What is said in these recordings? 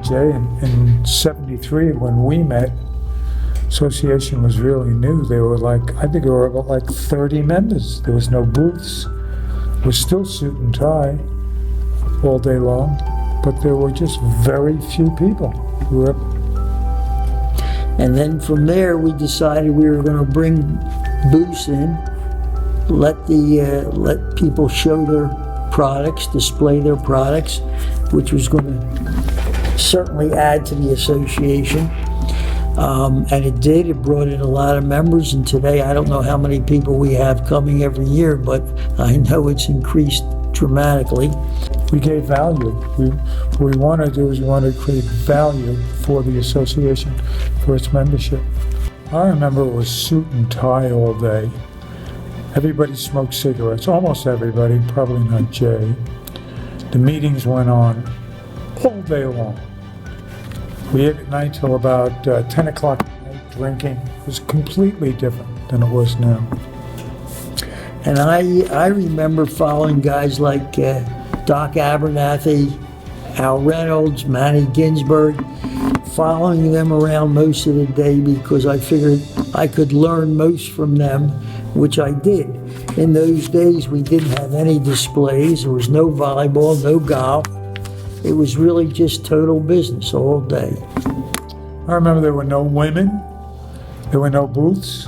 Jay, in 73 when we met, association was really new. They were like, I think there were about like 30 members. There was no booths. It was still suit and tie all day long, but there were just very few people who were. And then from there, we decided we were going to bring booths in, let people show their products, display their products, which was going to certainly add to the association. And it did. It brought in a lot of members, and today I don't know how many people we have coming every year, but I know it's increased dramatically. We gave value. What we want to do is we want to create value for the association, for its membership. I remember it was suit and tie all day. Everybody smoked cigarettes, almost everybody, probably not Jay. The meetings went on all day long. We ate at night till about 10 o'clock at night drinking. It was completely different than it was now. And I remember following guys like Doc Abernathy, Al Reynolds, Manny Ginsberg, following them around most of the day because I figured I could learn most from them, which I did. In those days, we didn't have any displays. There was no volleyball, no golf. It was really just total business all day. I remember there were no women. There were no booths.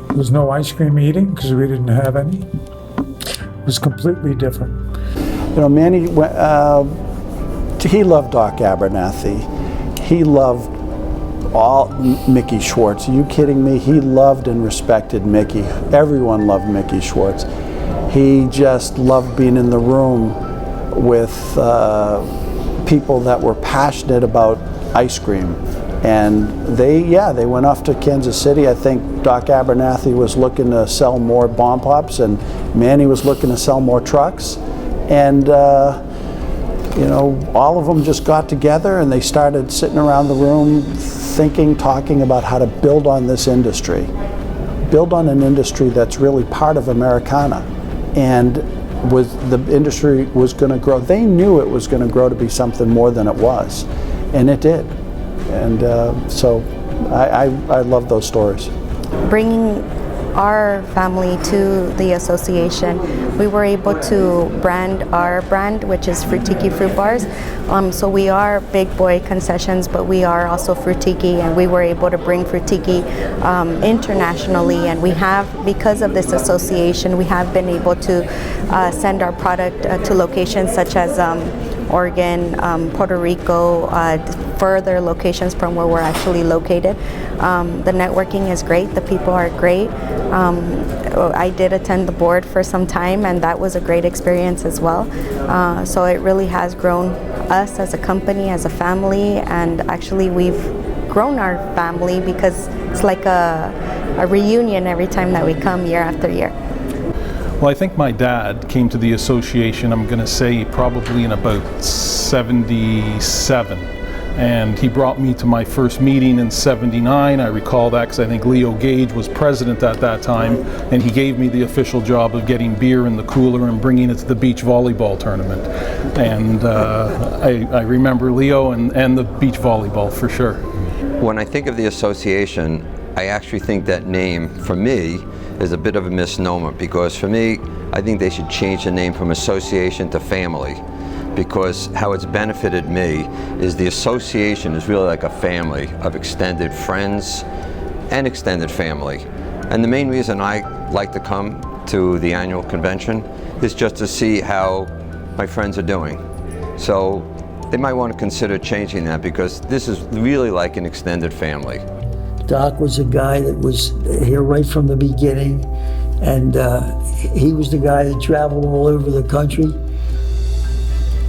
There was no ice cream eating because we didn't have any. It was completely different. You know, Manny, he loved Doc Abernathy. He loved Mickey Schwartz. Are you kidding me? He loved and respected Mickey. Everyone loved Mickey Schwartz. He just loved being in the room with people that were passionate about ice cream. And they went off to Kansas City. I think Doc Abernathy was looking to sell more Bomb Pops, and Manny was looking to sell more trucks. And you know, all of them just got together and they started sitting around the room thinking, talking about how to build on this industry. Build on an industry that's really part of Americana. And the industry was going to grow. They knew it was going to grow to be something more than it was. And it did. And so I love those stories. Bringing our family to the association, we were able to brand our brand, which is Frutiki Fruit Bars. So we are Big Boy Concessions, but we are also Frutiki, and we were able to bring Frutiki internationally. And we have, because of this association, we have been able to send our product to locations such as Oregon, Puerto Rico, further locations from where we're actually located. The networking is great, the people are great. I did attend the board for some time, and that was a great experience as well. So it really has grown us as a company, as a family, and actually we've grown our family because it's like a reunion every time that we come year after year. Well, I think my dad came to the association, I'm going to say probably in about 77. And he brought me to my first meeting in 79. I recall that because I think Leo Gage was president at that time, and he gave me the official job of getting beer in the cooler and bringing it to the beach volleyball tournament. And I remember Leo and the beach volleyball for sure. When I think of the association, I actually think that name, for me, is a bit of a misnomer, because for me, I think they should change the name from association to family, because how it's benefited me is the association is really like a family of extended friends and extended family. And the main reason I like to come to the annual convention is just to see how my friends are doing. So they might want to consider changing that, because this is really like an extended family. Doc was a guy that was here right from the beginning, and he was the guy that traveled all over the country.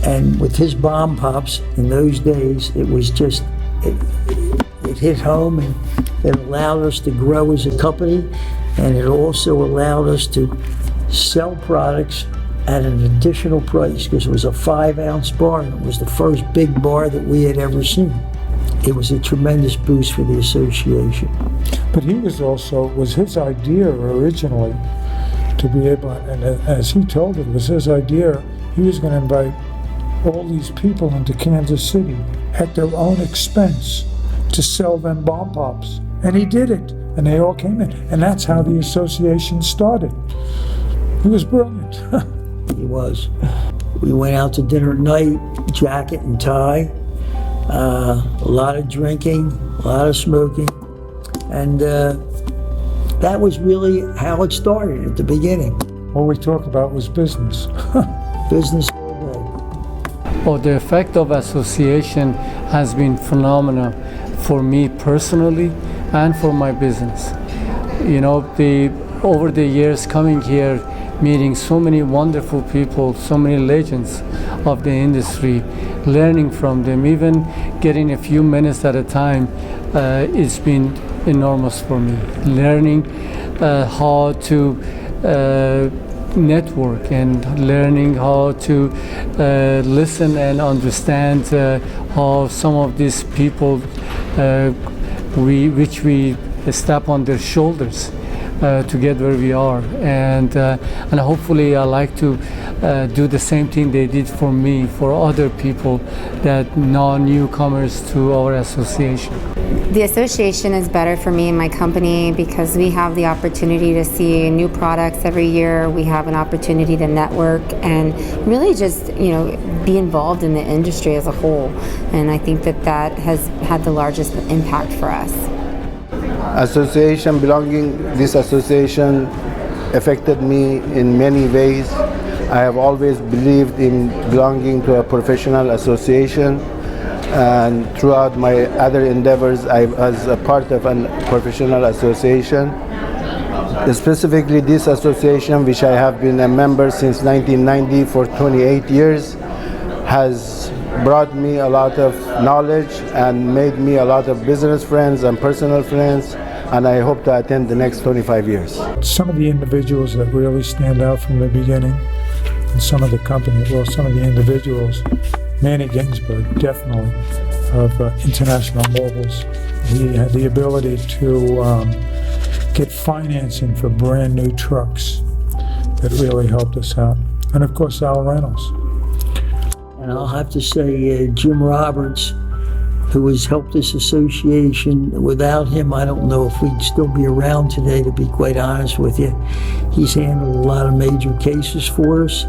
And with his Bomb Pops in those days, it was just, it hit home, and it allowed us to grow as a company, and it also allowed us to sell products at an additional price, because it was a 5-ounce bar, and it was the first big bar that we had ever seen. It was a tremendous boost for the association. But he was his idea originally to be able, and as he told it was his idea, he was going to invite all these people into Kansas City at their own expense to sell them bomb pops. And he did it, and they all came in. And that's how the association started. He was brilliant. He was. We went out to dinner at night, jacket and tie, a lot of drinking, a lot of smoking, and that was really how it started at the beginning. All we talked about was business. Business all day. Well, the effect of association has been phenomenal for me personally and for my business. You know, over the years coming here, meeting so many wonderful people, so many legends of the industry, learning from them, even getting a few minutes at a time, it's been enormous for me. Learning how to network and learning how to listen and understand how some of these people which we step on their shoulders to get where we are, and hopefully I like to do the same thing they did for me, for other people that newcomers to our association. The association is better for me and my company because we have the opportunity to see new products every year. We have an opportunity to network and really just, be involved in the industry as a whole. And I think that has had the largest impact for us. This association affected me in many ways. I have always believed in belonging to a professional association, and throughout my other endeavors I was a part of a professional association. Specifically this association, which I have been a member since 1990 for 28 years, has brought me a lot of knowledge and made me a lot of business friends and personal friends, and I hope to attend the next 25 years. Some of the individuals that really stand out from the beginning, and some of the individuals, Manny Ginsberg, definitely, of International Mobiles. He had the ability to get financing for brand new trucks that really helped us out. And of course, Al Reynolds. And I'll have to say Jim Roberts, who has helped this association. Without him, I don't know if we'd still be around today, to be quite honest with you. He's handled a lot of major cases for us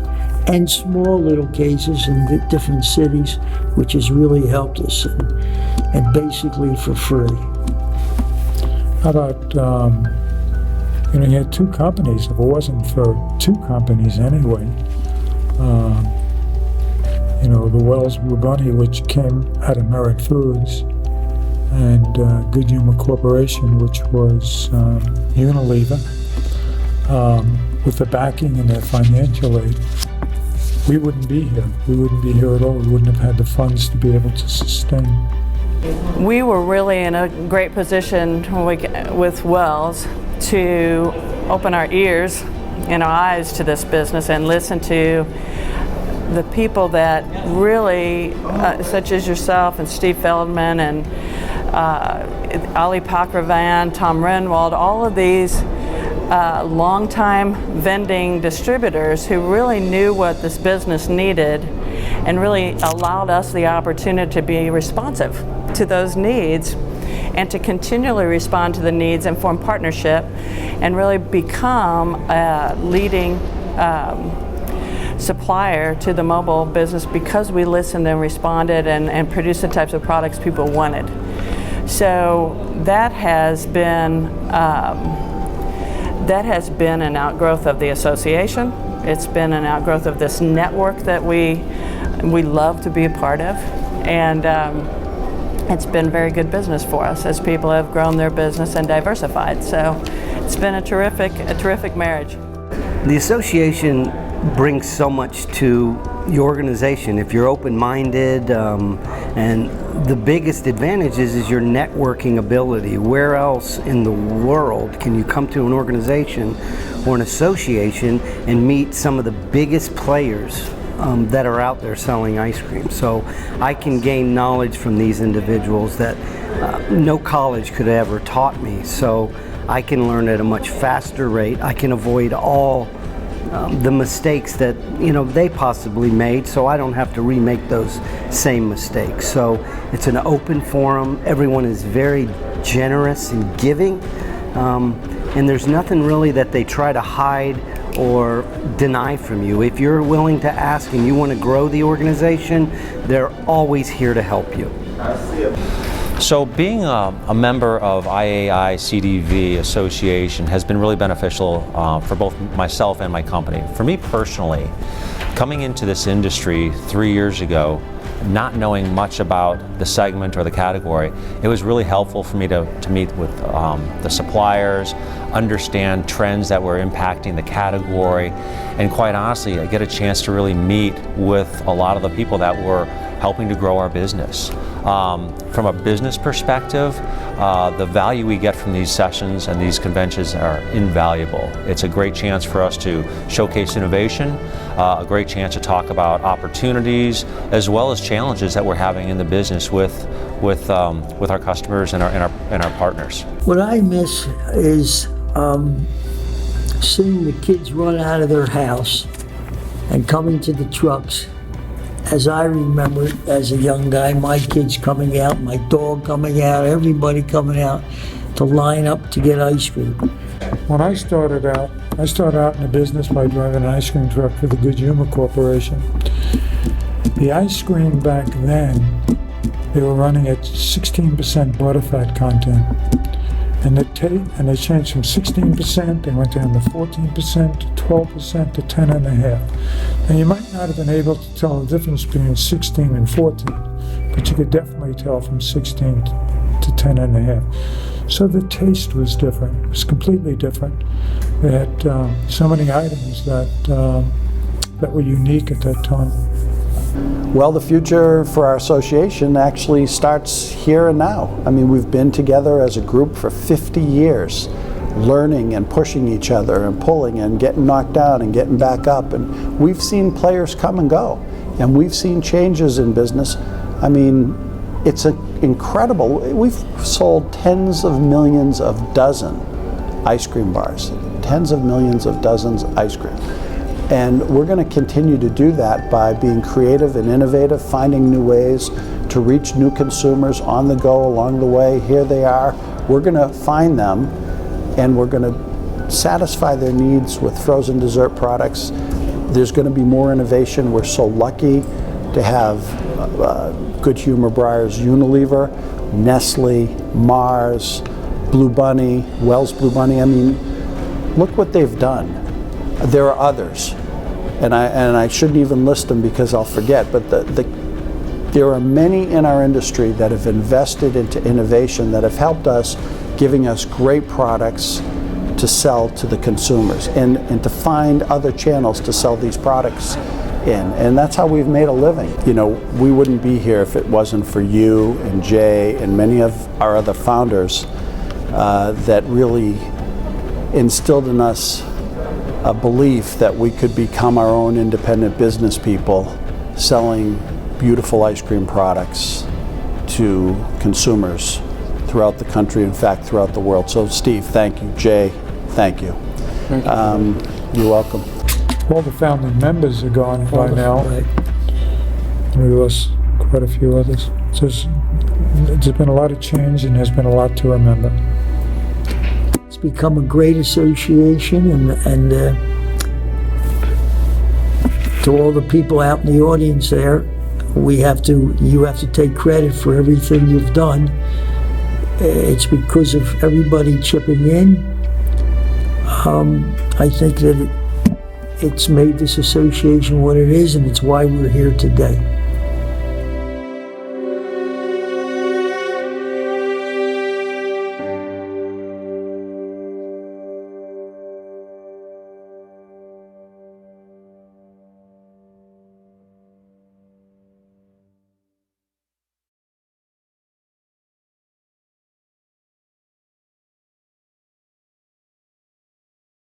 and small little cases in different cities, which has really helped us, and basically for free. How about, he had two companies. If it wasn't for two companies anyway, the Wells Blue Bunny, which came out of Merit Foods, and Good Humor Corporation, which was Unilever, with the backing and their financial aid, we wouldn't be here. We wouldn't be here at all. We wouldn't have had the funds to be able to sustain. We were really in a great position with Wells to open our ears and our eyes to this business and listen to the people that really, such as yourself and Steve Feldman and Ali Pakravan, Tom Renwald, all of these longtime vending distributors who really knew what this business needed and really allowed us the opportunity to be responsive to those needs and to continually respond to the needs and form partnership and really become a leading supplier to the mobile business because we listened and responded and produced the types of products people wanted. So that has been an outgrowth of the association. It's been an outgrowth of this network that we love to be a part of, and it's been very good business for us as people have grown their business and diversified. So it's been a terrific marriage. The association brings so much to your organization if you're open-minded, and the biggest advantage is your networking ability. Where else in the world can you come to an organization or an association and meet some of the biggest players that are out there selling ice cream? So I can gain knowledge from these individuals that no college could have ever taught me. So I can learn at a much faster rate. I can avoid all the mistakes that they possibly made, so I don't have to remake those same mistakes. So it's an open forum. Everyone is very generous and giving, and there's nothing really that they try to hide or deny from you. If you're willing to ask and you want to grow the organization, they're always here to help you. So being a member of IAICDV Association has been really beneficial for both myself and my company. For me personally, coming into this industry 3 years ago, not knowing much about the segment or the category, it was really helpful for me to meet with the suppliers, understand trends that were impacting the category, and quite honestly, I get a chance to really meet with a lot of the people that were helping to grow our business. From a business perspective, the value we get from these sessions and these conventions are invaluable. It's a great chance for us to showcase innovation, a great chance to talk about opportunities as well as challenges that we're having in the business with our customers and our partners. What I miss is seeing the kids run out of their house and coming to the trucks. As I remember as a young guy, my kids coming out, my dog coming out, everybody coming out to line up to get ice cream. When I started out in the business by driving an ice cream truck for the Good Humor Corporation. The ice cream back then, they were running at 16% butterfat content. And they changed from 16%, they went down to 14%, to 12%, to 10.5%. And you might not have been able to tell the difference between 16 and 14, but you could definitely tell from 16 to 10.5. So the taste was different, it was completely different. They had so many items that were unique at that time. Well, the future for our association actually starts here and now. I mean, we've been together as a group for 50 years, learning and pushing each other and pulling and getting knocked down and getting back up. And we've seen players come and go, and we've seen changes in business. I mean, it's incredible. We've sold tens of millions of dozen ice cream bars, tens of millions of dozens of ice cream. And we're going to continue to do that by being creative and innovative, finding new ways to reach new consumers on the go along the way. Here they are. We're going to find them, and we're going to satisfy their needs with frozen dessert products. There's going to be more innovation. We're so lucky to have Good Humor Breyers Unilever, Nestle, Mars, Blue Bunny, Wells Blue Bunny. I mean, look what they've done. There are others, and I shouldn't even list them because I'll forget, but there are many in our industry that have invested into innovation that have helped us, giving us great products to sell to the consumers and to find other channels to sell these products in. And that's how we've made a living. You know, we wouldn't be here if it wasn't for you and Jay and many of our other founders that really instilled in us a belief that we could become our own independent business people selling beautiful ice cream products to consumers throughout the country, in fact, throughout the world. So Steve, thank you. Jay, thank you. Thank you. You're welcome. All the founding members are gone by now. Right. We lost quite a few others. So there's been a lot of change, and there's been a lot to remember. It's become a great association, and to all the people out in the audience there, you have to take credit for everything you've done. It's because of everybody chipping in. I think that it's made this association what it is, and it's why we're here today.